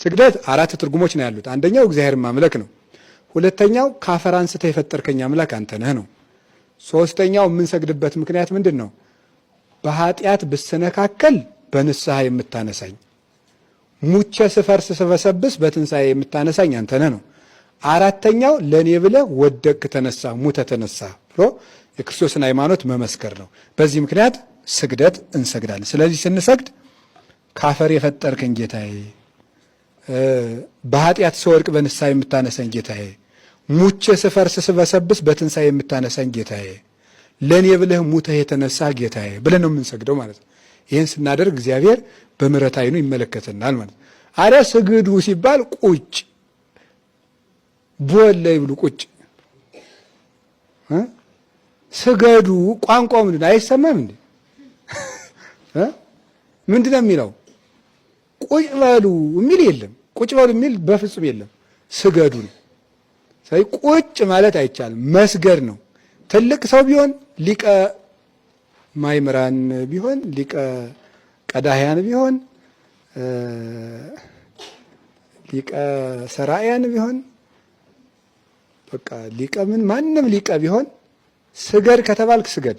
ስግደት አራት ትርጉሞች ነው ያሉት። አንደኛው እግዚአብሔርን ማምለክ ነው። ሁለተኛው ከአፈር አንስተህ የፈጠርከኝ አምላክ አንተ ነህ ነው። ሶስተኛው የምንሰግድበት ምክንያት ምንድን ነው? በኃጢአት ብሰነካከል በንስሐ የምታነሳኝ፣ ሙቼ ስፈርስ ስበሰብስ በትንሣኤ የምታነሳኝ አንተ ነህ ነው። አራተኛው ለእኔ ብለህ ወደቅህ ተነሳ፣ ሙተህ ተነሳ ብሎ የክርስቶስን ሃይማኖት መመስከር ነው። በዚህ ምክንያት ስግደት እንሰግዳለን። ስለዚህ ስንሰግድ ከአፈር የፈጠርከኝ ጌታዬ፣ በኃጢአት ስወድቅ በንስሐ የምታነሳኝ ጌታዬ፣ ሙቼ ስፈርስ ስበሰብስ በትንሣኤ የምታነሳኝ ጌታዬ፣ ለእኔ ብለህ ሙተህ የተነሳ ጌታዬ ብለን ነው የምንሰግደው ማለት ነው። ይህን ስናደርግ እግዚአብሔር በምሕረት ዓይኑ ይመለከተናል ማለት ነው። አረ ስግዱ ሲባል ቁጭ ቦለ ይብሉ ቁጭ ስገዱ ቋንቋው ምንድን አይሰማም እንዴ? ምንድን ነው የሚለው? ቁጭ በሉ የሚል የለም። ቁጭ በሉ የሚል በፍጹም የለም። ስገዱ ነው። ስለዚህ ቁጭ ማለት አይቻልም፣ መስገድ ነው። ትልቅ ሰው ቢሆን ሊቀ ማእምራን ቢሆን ሊቀ ቀዳህያን ቢሆን ሊቀ ሰራያን ቢሆን በቃ ሊቀ ምን ማንም ሊቀ ቢሆን ስገድ ከተባልክ ስገድ።